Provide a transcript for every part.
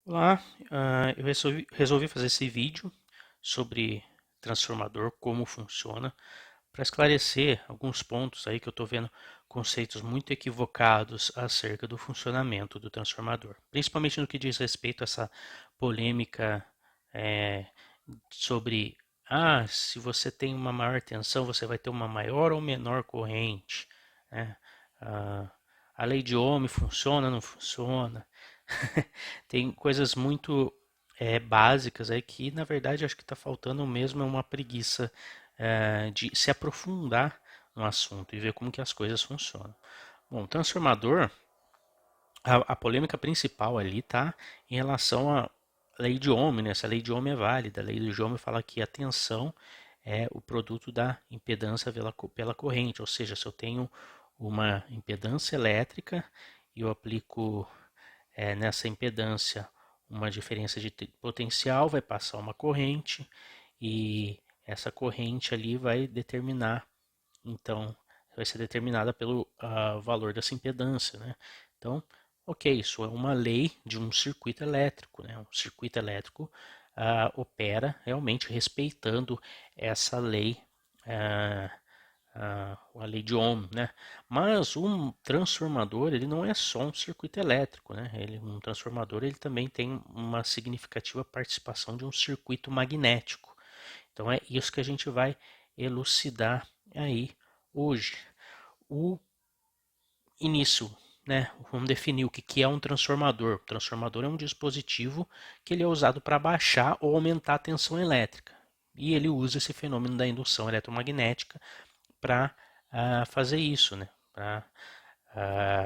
Olá, eu resolvi fazer esse vídeo sobre transformador, como funciona, para esclarecer alguns pontos aí que eu estou vendo conceitos muito equivocados acerca do funcionamento do transformador, principalmente no que diz respeito a essa polêmica é, sobre se você tem uma maior tensão, você vai ter uma maior ou menor corrente, né? Ah, a lei de Ohm funciona, não funciona? Tem coisas muito básicas aí que, na verdade, acho que está faltando mesmo é uma preguiça de se aprofundar no assunto e ver como que as coisas funcionam. Bom, transformador, a polêmica principal ali está em relação à lei de Ohm, né? Se a lei de Ohm é válida. A lei de Ohm fala que a tensão é o produto da impedância pela corrente, ou seja, se eu tenho uma impedância elétrica e eu aplico nessa impedância uma diferença de potencial, vai passar uma corrente e essa corrente ali vai determinar, então, vai ser determinada pelo valor dessa impedância, né? Então, ok, isso é uma lei de um circuito elétrico, né? Um circuito elétrico opera realmente respeitando essa lei ah, a lei de Ohm, né? Mas um transformador ele não é só um circuito elétrico, né? Um transformador ele também tem uma significativa participação de um circuito magnético. Então é isso que a gente vai elucidar aí hoje. O início, né? Vamos definir o que é um transformador. O transformador é um dispositivo que ele é usado para baixar ou aumentar a tensão elétrica. E ele usa esse fenômeno da indução eletromagnética para fazer isso, né?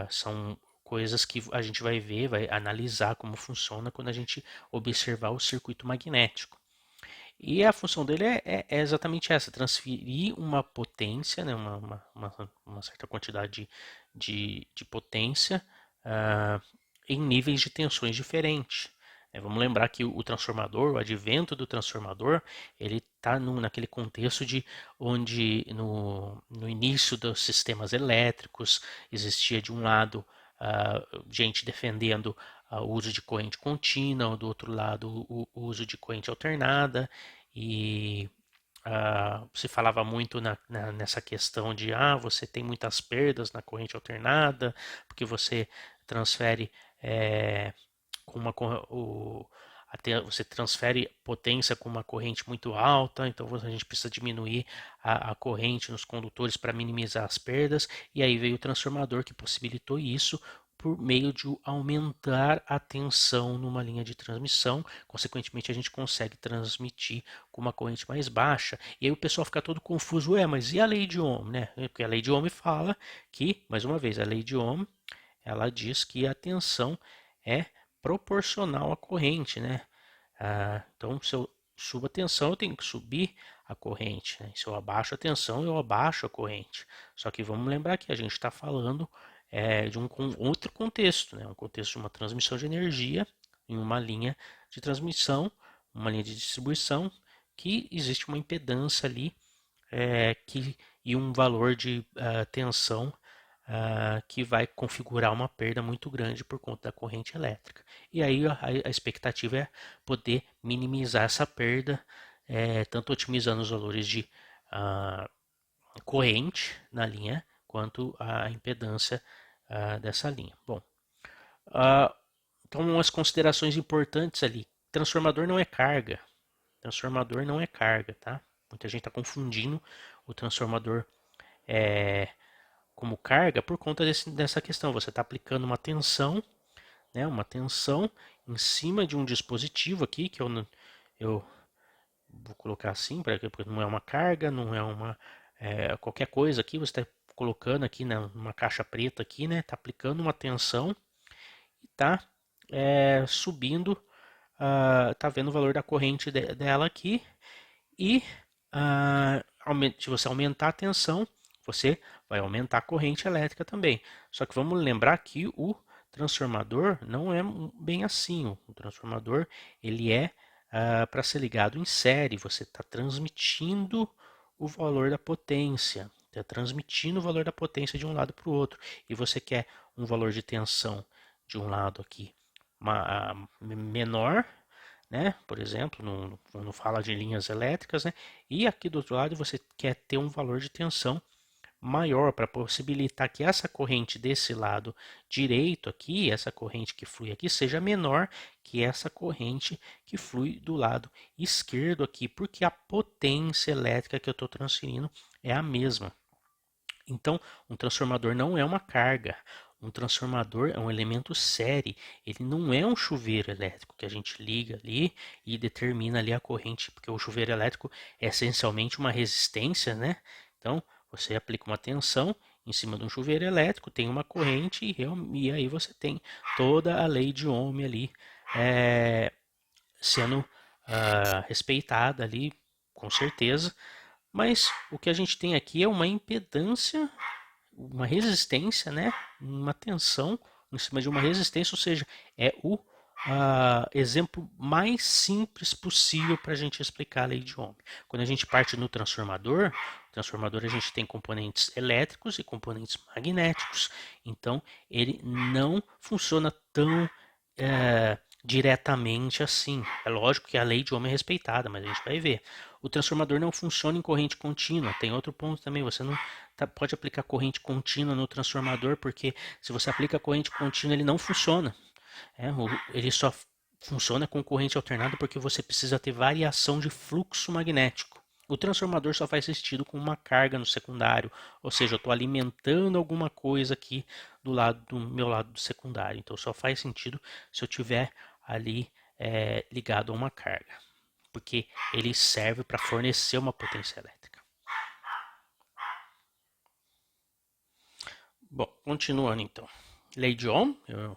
São coisas que a gente vai ver, vai analisar como funciona quando a gente observar o circuito magnético. E a função dele é exatamente essa: transferir uma potência, né, uma certa quantidade de potência uh, em níveis de tensões diferentes. Vamos lembrar que o transformador, o advento do transformador, ele está naquele contexto de onde no início dos sistemas elétricos existia de um lado gente defendendo o uso de corrente contínua, do outro lado o uso de corrente alternada, e se falava muito nessa questão de você tem muitas perdas na corrente alternada, porque você transfere com uma você transfere potência com uma corrente muito alta, então a gente precisa diminuir a corrente nos condutores para minimizar as perdas, e aí veio o transformador que possibilitou isso por meio de aumentar a tensão numa linha de transmissão. Consequentemente, a gente consegue transmitir com uma corrente mais baixa. E aí o pessoal fica todo confuso, mas e a lei de Ohm, né? Porque a lei de Ohm fala que, mais uma vez, a lei de Ohm, ela diz que a tensão é proporcional à corrente, né? Então, se eu subo a tensão, eu tenho que subir a corrente, né? Se eu abaixo a tensão, eu abaixo a corrente. Só que vamos lembrar que a gente está falando de um outro contexto, né? Um contexto de uma transmissão de energia em uma linha de transmissão, uma linha de distribuição, que existe uma impedância ali e um valor de tensão que vai configurar uma perda muito grande por conta da corrente elétrica. E aí a expectativa é poder minimizar essa perda, tanto otimizando os valores de ah, corrente na linha, quanto a impedância dessa linha. Bom, ah, então umas considerações importantes ali. Transformador não é carga. Transformador não é carga, tá? Muita gente está confundindo o transformador como carga por conta dessa questão. Você está aplicando uma tensão, né, uma tensão em cima de um dispositivo aqui, que eu vou colocar assim, porque não é uma carga, não é uma qualquer coisa aqui, você está colocando aqui numa caixa preta aqui, né, está aplicando uma tensão e está subindo, está vendo o valor da corrente dela aqui e se você aumentar a tensão, você vai aumentar a corrente elétrica também. Só que vamos lembrar que o transformador não é bem assim. O transformador ele é para ser ligado em série. Você está transmitindo o valor da potência. Está transmitindo o valor da potência de um lado para o outro. E você quer um valor de tensão de um lado aqui menor, né? Por exemplo, quando fala de linhas elétricas, né? E aqui do outro lado você quer ter um valor de tensão maior para possibilitar que essa corrente desse lado direito aqui, essa corrente que flui aqui, seja menor que essa corrente que flui do lado esquerdo aqui, porque a potência elétrica que eu estou transferindo é a mesma. Então, um transformador não é uma carga. Um transformador é um elemento série. Ele não é um chuveiro elétrico que a gente liga ali e determina ali a corrente, porque o chuveiro elétrico é essencialmente uma resistência, né? Então, você aplica uma tensão em cima de um chuveiro elétrico, tem uma corrente e aí você tem toda a lei de Ohm ali sendo respeitada ali, com certeza. Mas o que a gente tem aqui é uma impedância, uma resistência, né? Uma tensão em cima de uma resistência, ou seja, é o exemplo mais simples possível para a gente explicar a lei de Ohm. Quando a gente parte no transformador a gente tem componentes elétricos e componentes magnéticos. Então ele não funciona tão diretamente assim. É lógico que a lei de Ohm é respeitada, mas a gente vai ver. O transformador não funciona em corrente contínua. Tem outro ponto também, você não pode aplicar corrente contínua no transformador, porque se você aplica corrente contínua ele não funciona. Ele só funciona com corrente alternada porque você precisa ter variação de fluxo magnético. O transformador só faz sentido com uma carga no secundário, ou seja, eu estou alimentando alguma coisa aqui do meu lado do secundário. Então só faz sentido se eu tiver ali ligado a uma carga, porque ele serve para fornecer uma potência elétrica. Bom, continuando então. Lei de Ohm,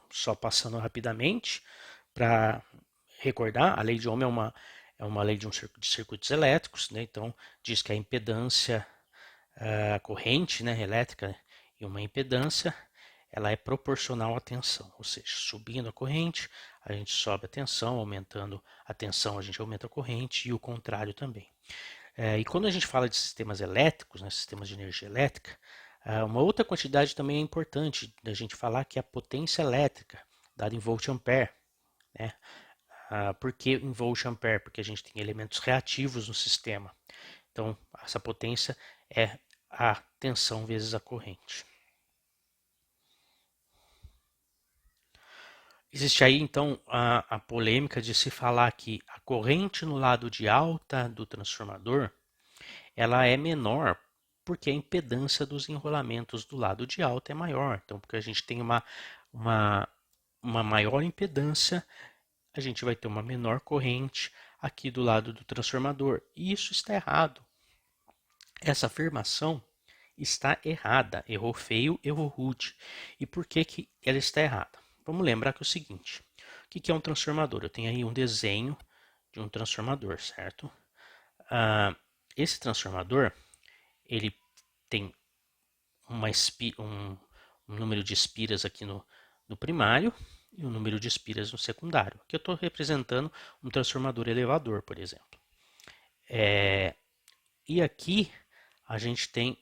só passando rapidamente para recordar, a lei de Ohm é uma lei de circuitos elétricos, né? Então diz que a impedância corrente, né, elétrica e uma impedância, ela é proporcional à tensão, ou seja, subindo a corrente, a gente sobe a tensão, aumentando a tensão, a gente aumenta a corrente e o contrário também. E quando a gente fala de sistemas elétricos, né, sistemas de energia elétrica, uma outra quantidade também é importante da gente falar que é a potência elétrica, dada em volt-ampere. Né? Por que em volt-ampere? Porque a gente tem elementos reativos no sistema. Então, essa potência é a tensão vezes a corrente. Existe aí então a polêmica de se falar que a corrente no lado de alta do transformador ela é menor porque a impedância dos enrolamentos do lado de alta é maior. Então, porque a gente tem uma, uma maior impedância, a gente vai ter uma menor corrente aqui do lado do transformador. E isso está errado. Essa afirmação está errada. Errou feio, errou rude. E por que, que ela está errada? Vamos lembrar que é o seguinte. O que é um transformador? Eu tenho aí um desenho de um transformador, certo? Esse transformador, ele tem um número de espiras aqui no primário e um número de espiras no secundário. Aqui eu estou representando um transformador elevador, por exemplo. E aqui a gente tem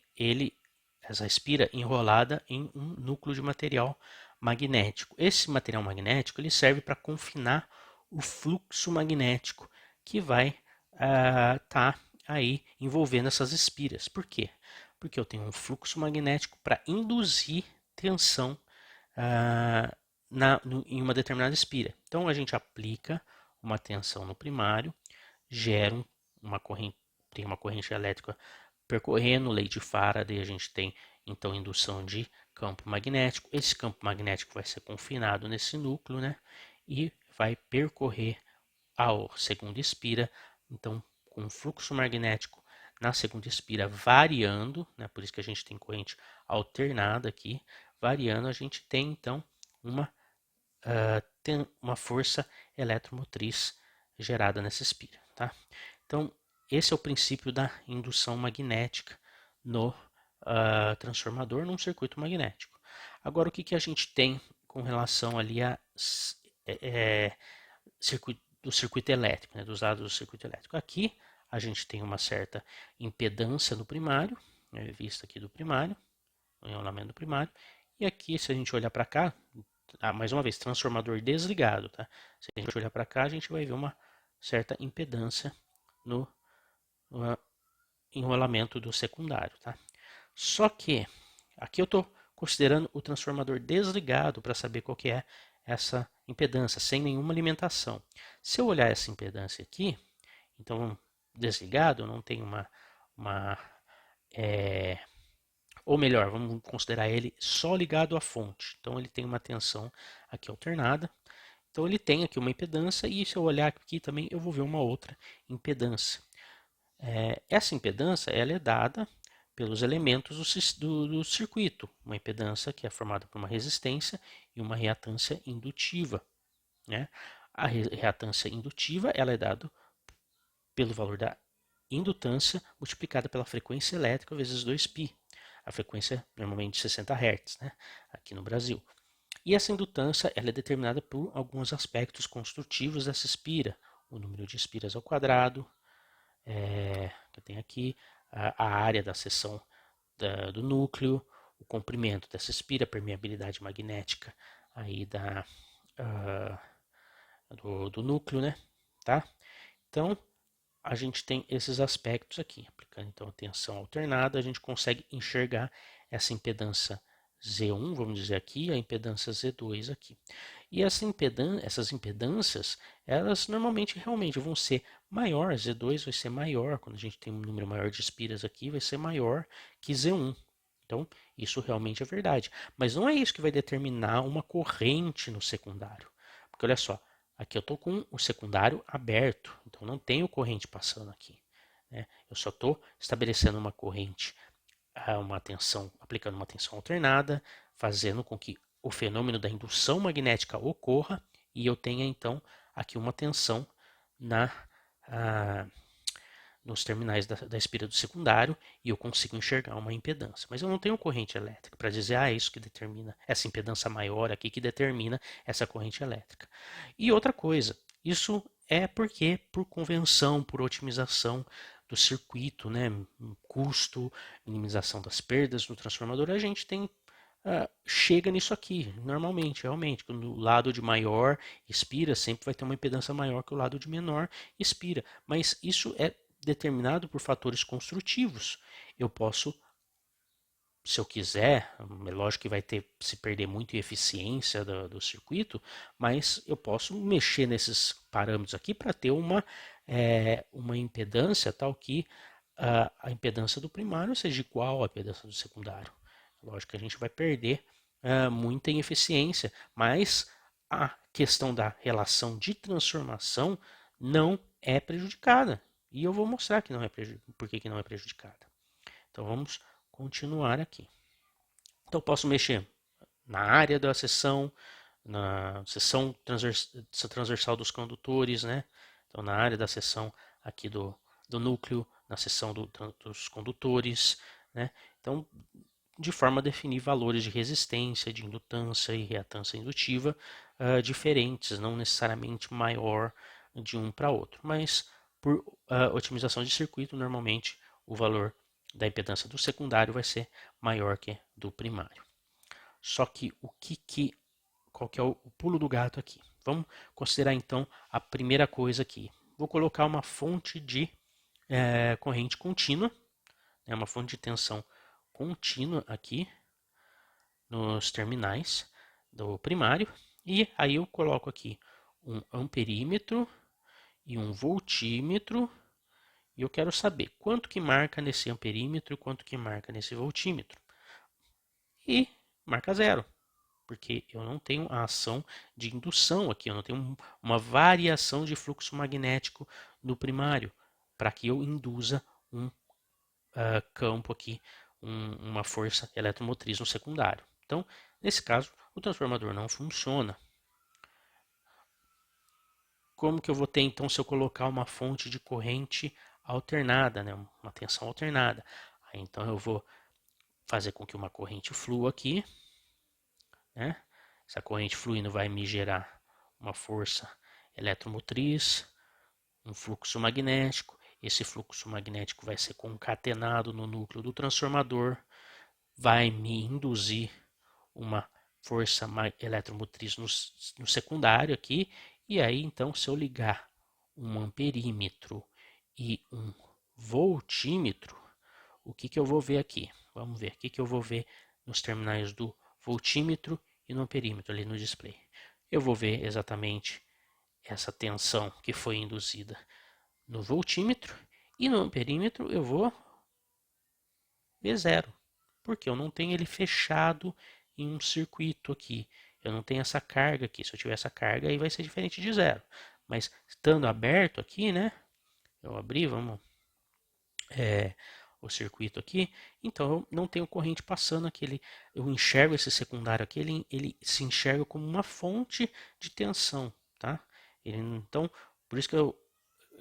essa espira enrolada em um núcleo de material magnético. Esse material magnético ele serve para confinar o fluxo magnético que vai estar aí envolvendo essas espiras. Por quê? Porque eu tenho um fluxo magnético para induzir tensão em uma determinada espira. Então a gente aplica uma tensão no primário, gera tem uma corrente elétrica percorrendo, lei de Faraday, a gente tem então indução de campo magnético. Esse campo magnético vai ser confinado nesse núcleo, né? E vai percorrer a segunda espira, então com fluxo magnético na segunda espira variando, né? Por isso que a gente tem corrente alternada aqui, variando, a gente tem então tem uma força eletromotriz gerada nessa espira. Tá? Então, esse é o princípio da indução magnética no transformador num circuito magnético. Agora, o que, que a gente tem com relação ali a do circuito elétrico, né, dos lados do circuito elétrico? Aqui a gente tem uma certa impedância no primário, né, vista aqui do primário, o enrolamento do primário, e aqui, se a gente olhar para cá, mais uma vez, transformador desligado, tá? Se a gente olhar para cá, a gente vai ver uma certa impedância no enrolamento do secundário, tá? Só que aqui eu estou considerando o transformador desligado para saber qual que é essa impedância, sem nenhuma alimentação. Se eu olhar essa impedância aqui, então desligado, não tem uma ou melhor, vamos considerar ele só ligado à fonte. Então ele tem uma tensão aqui alternada. Então ele tem aqui uma impedância e se eu olhar aqui também eu vou ver uma outra impedância. Essa impedância ela é dada pelos elementos do circuito. Uma impedância que é formada por uma resistência e uma reatância indutiva. Né? A reatância indutiva ela é dada pelo valor da indutância multiplicada pela frequência elétrica vezes 2π. A frequência normalmente de 60 Hz, né? Aqui no Brasil. E essa indutância ela é determinada por alguns aspectos construtivos dessa espira. O número de espiras ao quadrado, que eu tenho aqui, a área da seção do núcleo, o comprimento dessa espira, a permeabilidade magnética aí do núcleo, né? Tá? Então, a gente tem esses aspectos aqui. Aplicando então a tensão alternada, a gente consegue enxergar essa impedância Z1, vamos dizer aqui, a impedância Z2 aqui. E essas impedâncias, elas normalmente realmente vão ser maior, Z2 vai ser maior, quando a gente tem um número maior de espiras aqui, vai ser maior que Z1. Então, isso realmente é verdade. Mas não é isso que vai determinar uma corrente no secundário. Porque olha só, aqui eu estou com o secundário aberto, então não tenho corrente passando aqui. Né? Eu só estou estabelecendo uma corrente, aplicando uma tensão alternada, fazendo com que o fenômeno da indução magnética ocorra e eu tenha então aqui uma tensão nos terminais da espira do secundário e eu consigo enxergar uma impedância. Mas eu não tenho corrente elétrica para dizer, é isso que determina, essa impedância maior aqui que determina essa corrente elétrica. E outra coisa, isso é porque por convenção, por otimização do circuito, né, custo, minimização das perdas do transformador, a gente tem chega nisso aqui, normalmente, realmente, quando o lado de maior expira, sempre vai ter uma impedância maior que o lado de menor expira, mas isso é determinado por fatores construtivos. Eu posso, se eu quiser, é lógico que vai se perder muito em eficiência do circuito, mas eu posso mexer nesses parâmetros aqui para ter uma impedância tal que a impedância do primário seja igual à impedância do secundário. Lógico que a gente vai perder muita em eficiência, mas a questão da relação de transformação não é prejudicada. E eu vou mostrar que não é por que não é prejudicada. Então vamos continuar aqui. Então eu posso mexer na área da seção, na seção transversal dos condutores, né? Então na área da seção aqui do núcleo, na seção dos condutores, né? Então de forma a definir valores de resistência, de indutância e reatância indutiva diferentes, não necessariamente maior de um para outro, mas por otimização de circuito, normalmente o valor da impedância do secundário vai ser maior que do primário. Só que qual que é o pulo do gato aqui? Vamos considerar então a primeira coisa aqui. Vou colocar uma fonte de corrente contínua, né, uma fonte de tensão contínua aqui nos terminais do primário e aí eu coloco aqui um amperímetro e um voltímetro e eu quero saber quanto que marca nesse amperímetro e quanto que marca nesse voltímetro. E marca zero, porque eu não tenho a ação de indução aqui, eu não tenho uma variação de fluxo magnético no primário para que eu induza um campo aqui, uma força eletromotriz no secundário. Então, nesse caso, o transformador não funciona. Como que eu vou ter então se eu colocar uma fonte de corrente alternada, né, uma tensão alternada? Aí, então eu vou fazer com que uma corrente flua aqui, né? Essa corrente fluindo vai me gerar uma força eletromotriz, um fluxo magnético. Esse fluxo magnético vai ser concatenado no núcleo do transformador, vai me induzir uma força eletromotriz no secundário aqui, e aí então se eu ligar um amperímetro e um voltímetro, o que eu vou ver aqui? Vamos ver, o que eu vou ver nos terminais do voltímetro e no amperímetro ali no display. Eu vou ver exatamente essa tensão que foi induzida no voltímetro e no amperímetro eu vou ver zero, porque eu não tenho ele fechado em um circuito aqui. Eu não tenho essa carga aqui. Se eu tiver essa carga, aí vai ser diferente de zero. Mas estando aberto aqui, né? Eu abri, vamos, o circuito aqui, então eu não tenho corrente passando aqui. Eu enxergo esse secundário aqui, ele se enxerga como uma fonte de tensão, tá? Então, por isso que eu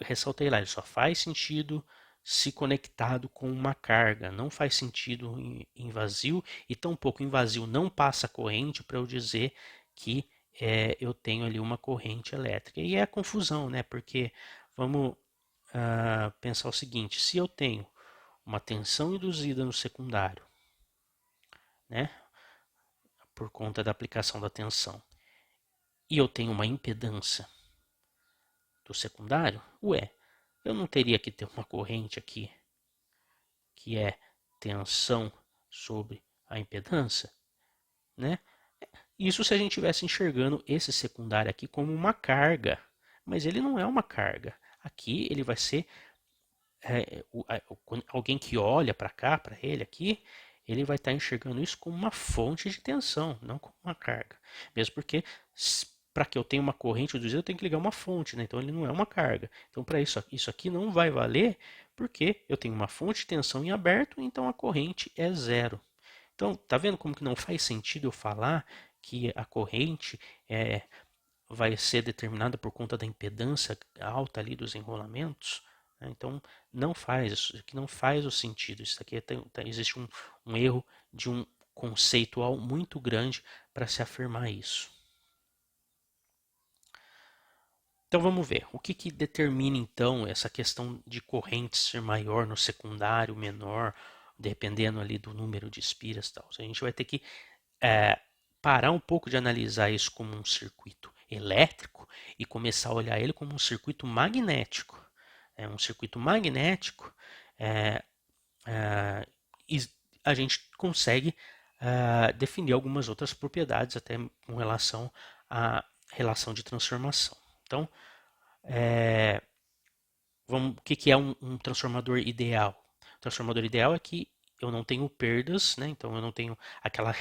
ressaltei lá, ele só faz sentido se conectado com uma carga, não faz sentido em vazio, e tampouco em vazio não passa corrente para eu dizer que eu tenho ali uma corrente elétrica. E é a confusão, né? Porque vamos pensar o seguinte: se eu tenho uma tensão induzida no secundário, né? Por conta da aplicação da tensão, e eu tenho uma impedância do secundário, eu não teria que ter uma corrente aqui que é tensão sobre a impedância, né? Isso se a gente estivesse enxergando esse secundário aqui como uma carga, mas ele não é uma carga. Aqui ele vai ser alguém que olha para cá, para ele aqui, ele vai estar enxergando isso como uma fonte de tensão, não como uma carga. Mesmo porque para que eu tenha uma corrente induzida, eu tenho que ligar uma fonte, né? Então ele não é uma carga. Então para isso aqui não vai valer porque eu tenho uma fonte de tensão em aberto, então a corrente é zero. Então, tá vendo como que não faz sentido eu falar que a corrente vai ser determinada por conta da impedância alta ali dos enrolamentos? Né? Então, não faz, isso aqui não faz o sentido. Isso aqui existe um erro de um conceitual muito grande para se afirmar isso. Então vamos ver, o que determina então essa questão de corrente ser maior no secundário, menor, dependendo ali do número de espiras e tal. A gente vai ter que parar um pouco de analisar isso como um circuito elétrico e começar a olhar ele como um circuito magnético. Um circuito magnético, e a gente consegue definir algumas outras propriedades até com relação à relação de transformação. Então, o que é um transformador ideal? O transformador ideal é que eu não tenho perdas, né? Então eu não tenho aquela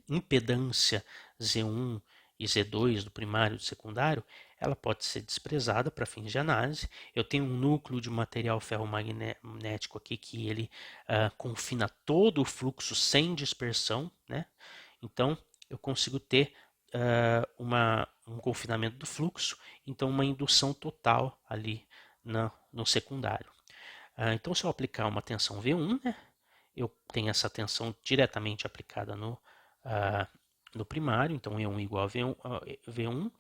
impedância Z1 e Z2 do primário e do secundário, ela pode ser desprezada para fins de análise. Eu tenho um núcleo de material ferromagnético aqui que ele confina todo o fluxo sem dispersão, né? Então eu consigo ter um confinamento do fluxo, então uma indução total ali no secundário. Então, se eu aplicar uma tensão V1, né, eu tenho essa tensão diretamente aplicada no primário, então E1 igual a V1,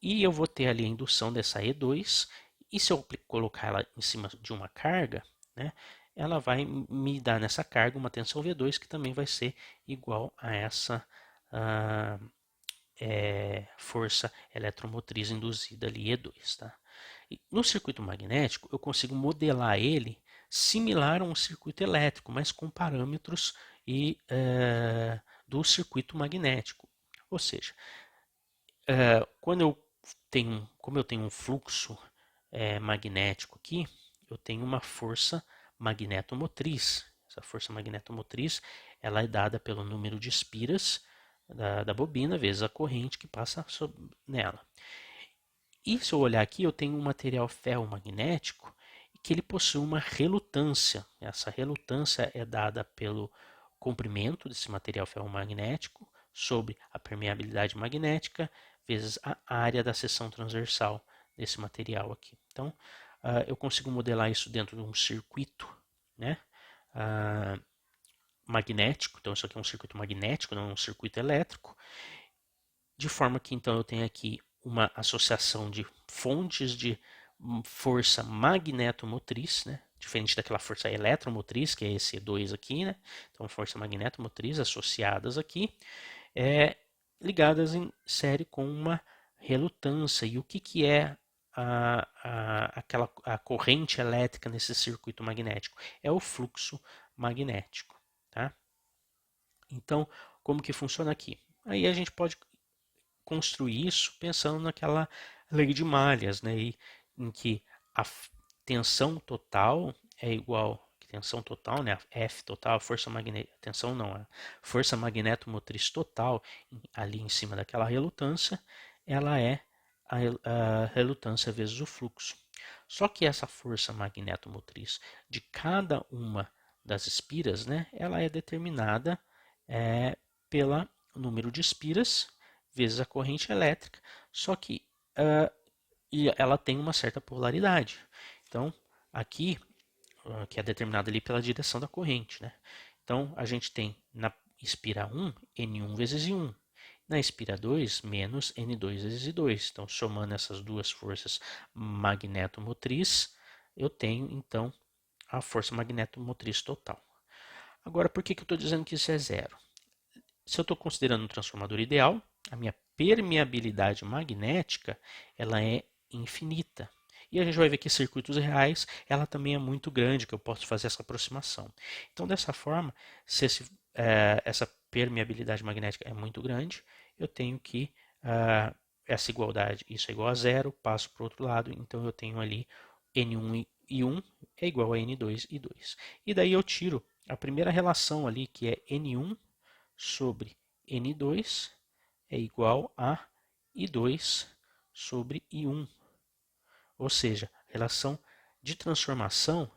e eu vou ter ali a indução dessa E2, e se eu colocar ela em cima de uma carga, né, ela vai me dar nessa carga uma tensão V2 que também vai ser igual a essa força eletromotriz induzida ali, E2. Tá? E no circuito magnético, eu consigo modelar ele similar a um circuito elétrico, mas com parâmetros do circuito magnético. Ou seja, como eu tenho um fluxo magnético aqui, eu tenho uma força magnetomotriz. Essa força magnetomotriz ela é dada pelo número de espiras da bobina vezes a corrente que passa nela. E se eu olhar aqui, eu tenho um material ferromagnético que ele possui uma relutância. Essa relutância é dada pelo comprimento desse material ferromagnético sobre a permeabilidade magnética vezes a área da seção transversal desse material aqui. Então, eu consigo modelar isso dentro de um circuito, né, magnético. Então, isso aqui é um circuito magnético, não é um circuito elétrico. De forma que, então, eu tenho aqui uma associação de fontes de força magnetomotriz, né? Diferente daquela força eletromotriz, que é esse 2 aqui, né? Então, força magnetomotriz associadas aqui, ligadas em série com uma relutância. E o que é a corrente elétrica nesse circuito magnético? É o fluxo magnético. Tá? Então, como que funciona aqui? Aí a gente pode construir isso pensando naquela lei de malhas, né? Em que a tensão total é igual tensão total, né? F total, força magnética, tensão não, a força magnetomotriz total ali em cima daquela relutância, ela é a relutância vezes o fluxo. Só que essa força magnetomotriz de cada uma das espiras, né? Ela é determinada pelo número de espiras vezes a corrente elétrica, só que ela tem uma certa polaridade. Então, aqui, que é determinada ali pela direção da corrente, né? Então, a gente tem na espira 1, N1 vezes I1. Na espira 2, menos N2 vezes I2. Então, somando essas duas forças magnetomotriz, eu tenho, então, a força magnetomotriz total. Agora, por que eu estou dizendo que isso é zero? Se eu estou considerando um transformador ideal, a minha permeabilidade magnética ela é infinita. E a gente vai ver que em circuitos reais ela também é muito grande, que eu posso fazer essa aproximação. Então, dessa forma, se essa permeabilidade magnética é muito grande, eu tenho que essa igualdade, isso é igual a zero, passo para o outro lado, então eu tenho ali N1 e 1 é igual a N2 e 2. E daí eu tiro a primeira relação ali, que é N1 sobre N2 é igual a I2 sobre I1. Ou seja, a relação de transformação,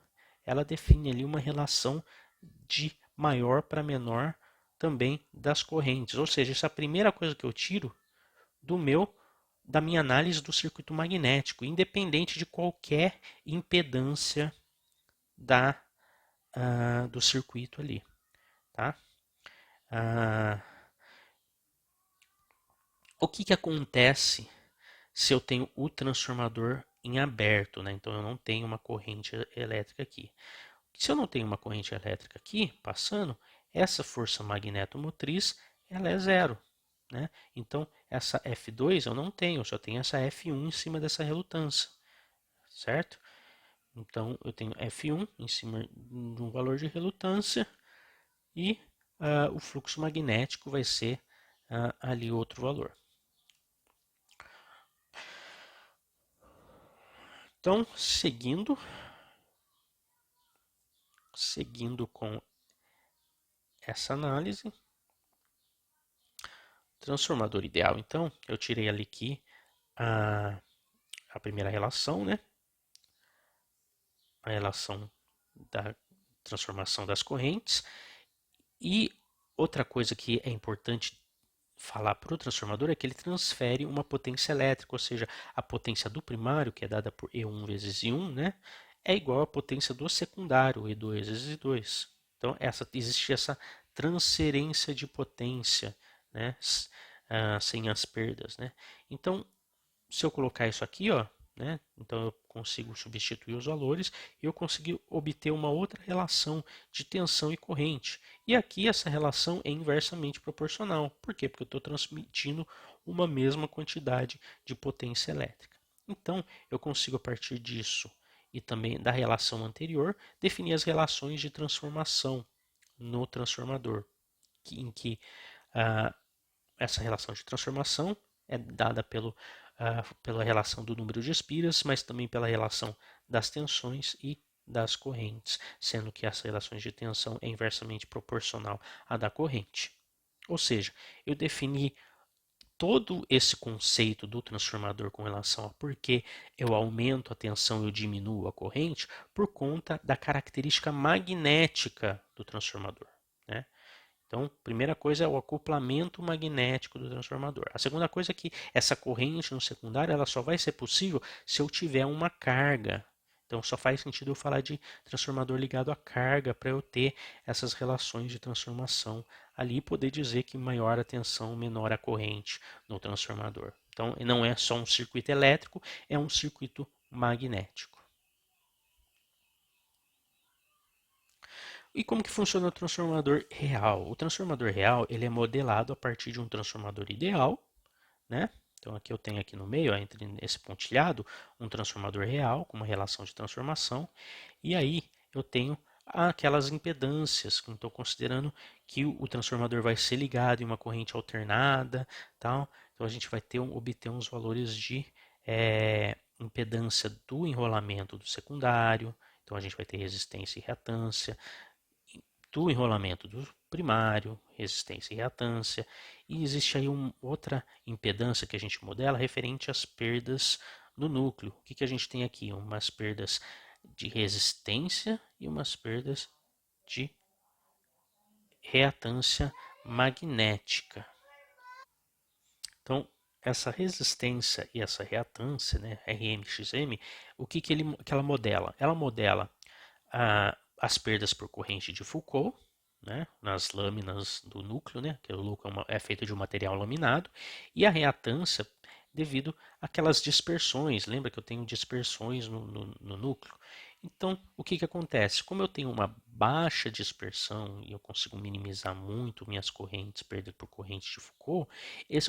ela define ali uma relação de maior para menor também das correntes. Ou seja, essa é a primeira coisa que eu tiro da minha análise do circuito magnético, independente de qualquer impedância do circuito ali. Tá? O que acontece se eu tenho o transformador em aberto, né? Então eu não tenho uma corrente elétrica aqui. Se eu não tenho uma corrente elétrica aqui passando, essa força magnetomotriz ela é zero, né? Então essa F2 eu não tenho, eu só tenho essa F1 em cima dessa relutância, certo? Então eu tenho F1 em cima de um valor de relutância e o fluxo magnético vai ser ali outro valor. Então, seguindo com essa análise, transformador ideal. Então, eu tirei ali aqui a primeira relação, né? A relação da transformação das correntes. E outra coisa que é importante falar para o transformador é que ele transfere uma potência elétrica, ou seja, a potência do primário, que é dada por E1 vezes I1, né, é igual à potência do secundário, E2 vezes I2. Então, existe essa transferência de potência, né, sem as perdas. Né? Então, se eu colocar isso aqui, ó, né, então eu consigo substituir os valores e eu consigo obter uma outra relação de tensão e corrente. E aqui essa relação é inversamente proporcional. Por quê? Porque eu estou transmitindo uma mesma quantidade de potência elétrica. Então, eu consigo a partir disso e também da relação anterior definir as relações de transformação no transformador, em que essa relação de transformação é dada pela relação do número de espiras, mas também pela relação das tensões e das correntes, sendo que essa relação de tensão é inversamente proporcional à da corrente. Ou seja, eu defini todo esse conceito do transformador com relação a por que eu aumento a tensão e eu diminuo a corrente por conta da característica magnética do transformador. Né? Então, primeira coisa é o acoplamento magnético do transformador. A segunda coisa é que essa corrente no secundário ela só vai ser possível se eu tiver uma carga. Então, só faz sentido eu falar de transformador ligado à carga para eu ter essas relações de transformação ali e poder dizer que maior a tensão, menor a corrente no transformador. Então, não é só um circuito elétrico, é um circuito magnético. E como que funciona o transformador real? O transformador real ele é modelado a partir de um transformador ideal, né? Então aqui eu tenho aqui no meio, ó, entre esse pontilhado, um transformador real com uma relação de transformação. E aí eu tenho aquelas impedâncias, que eu estou considerando que o transformador vai ser ligado em uma corrente alternada, tal. Então a gente vai obter uns valores de impedância do enrolamento do secundário. Então a gente vai ter resistência e reatância do enrolamento do primário, resistência e reatância. E existe aí outra impedância que a gente modela referente às perdas no núcleo. O que, que a gente tem aqui? Umas perdas de resistência e umas perdas de reatância magnética. Então, essa resistência e essa reatância, né, RMXM, o que, que ela modela? Ela modela as perdas por corrente de Foucault, né, nas lâminas do núcleo, né, que o núcleo é feito de um material laminado, e a reatância devido àquelas dispersões. Lembra que eu tenho dispersões no núcleo? Então, o que, que acontece? Como eu tenho uma baixa dispersão e eu consigo minimizar muito minhas correntes, perda por corrente de Foucault,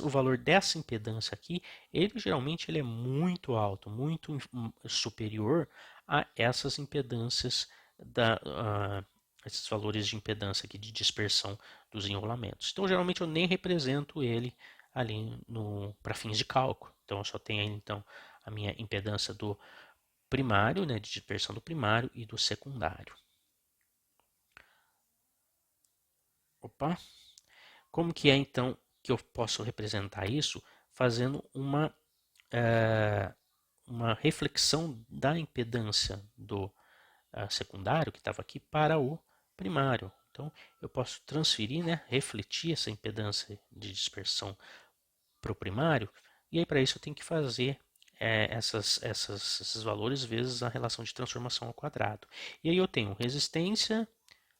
o valor dessa impedância aqui, ele geralmente é muito alto, muito superior a essas impedâncias esses valores de impedância aqui de dispersão dos enrolamentos. Então, geralmente eu nem represento ele ali para fins de cálculo. Então, eu só tenho então a minha impedância do primário, né, de dispersão do primário e do secundário. Opa! Como que é então que eu posso representar isso fazendo uma reflexão da impedância do secundário que estava aqui para o primário? Então eu posso transferir, né, refletir essa impedância de dispersão para o primário, e aí para isso eu tenho que fazer esses valores vezes a relação de transformação ao quadrado. E aí eu tenho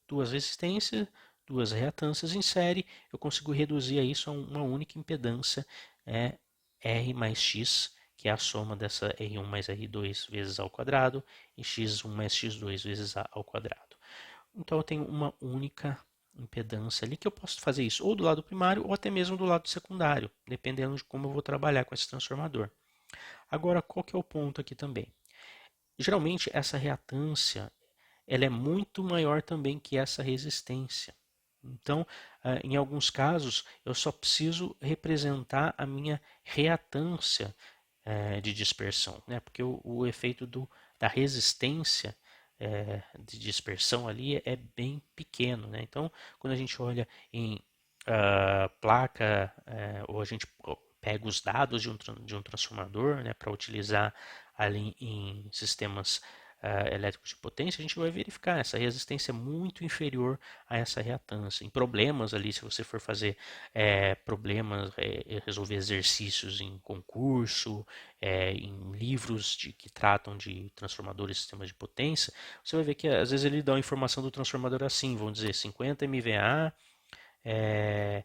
duas resistências, duas reatâncias em série, eu consigo reduzir isso a uma única impedância, R mais X, que é a soma dessa R1 mais R2 vezes A ao quadrado, e X1 mais X2 vezes A ao quadrado. Então eu tenho uma única impedância ali que eu posso fazer isso ou do lado primário ou até mesmo do lado secundário, dependendo de como eu vou trabalhar com esse transformador. Agora, qual que é o ponto aqui também? Geralmente essa reatância ela é muito maior também que essa resistência. Então, em alguns casos, eu só preciso representar a minha reatância de dispersão, né? Porque o efeito da resistência de dispersão ali é bem pequeno, né? Então, quando a gente olha em placa, ou a gente pega os dados de um transformador, né, para utilizar ali em sistemas elétricos de potência, a gente vai verificar essa resistência é muito inferior a essa reatância. Em problemas ali, se você for fazer problemas, resolver exercícios em concurso, em livros que tratam de transformadores e sistemas de potência, você vai ver que às vezes ele dá a informação do transformador assim, vamos dizer 50 MVA, é,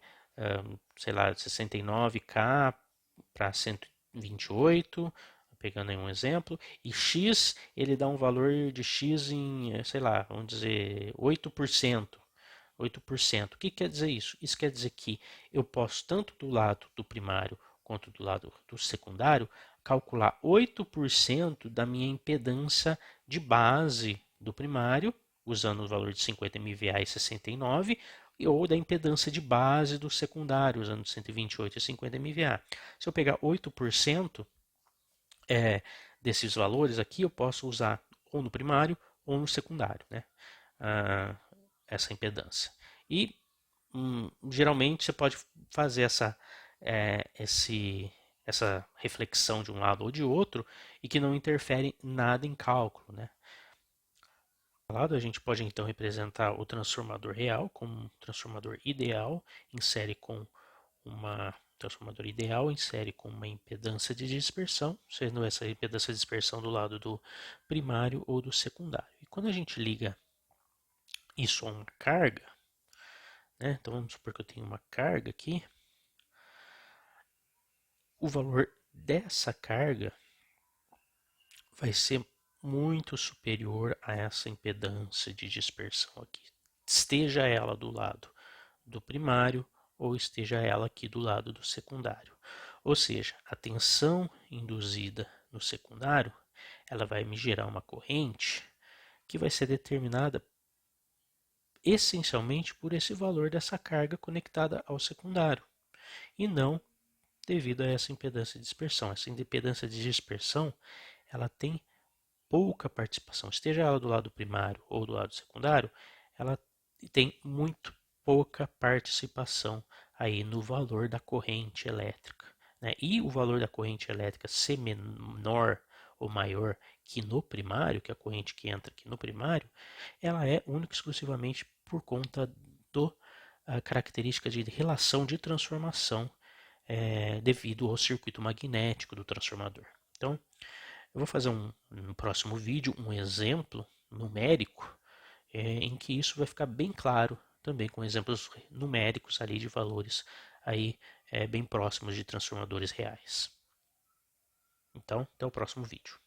sei lá, 69K para 128, pegando aí um exemplo, e X ele dá um valor de X em, sei lá, vamos dizer 8%. 8%. O que quer dizer isso? Isso quer dizer que eu posso, tanto do lado do primário quanto do lado do secundário, calcular 8% da minha impedância de base do primário, usando o valor de 50 MVA e 69, ou da impedância de base do secundário, usando 128 e 50 MVA. Se eu pegar 8% desses valores aqui, eu posso usar ou no primário ou no secundário, né? Ah, essa impedância. E geralmente você pode fazer essa reflexão de um lado ou de outro e que não interfere nada em cálculo, né? A gente pode então representar o transformador real como um transformador ideal em série com uma transformador ideal em série com uma impedância de dispersão, sendo essa impedância de dispersão do lado do primário ou do secundário. E quando a gente liga isso a uma carga, né? Então vamos supor que eu tenho uma carga aqui, o valor dessa carga vai ser muito superior a essa impedância de dispersão aqui. esteja ela do lado do primário ou esteja ela aqui do lado do secundário. Ou seja, a tensão induzida no secundário, ela vai me gerar uma corrente que vai ser determinada essencialmente por esse valor dessa carga conectada ao secundário, e não devido a essa impedância de dispersão. Essa impedância de dispersão, ela tem pouca participação, esteja ela do lado primário ou do lado secundário, ela tem muito pouca participação aí no valor da corrente elétrica, né? E o valor da corrente elétrica ser menor ou maior que no primário, que a corrente que entra aqui no primário, ela é única e exclusivamente por conta do característica de relação de transformação devido ao circuito magnético do transformador. Então, eu vou fazer no próximo vídeo um exemplo numérico em que isso vai ficar bem claro, também com exemplos numéricos ali de valores aí bem próximos de transformadores reais. Então, até o próximo vídeo.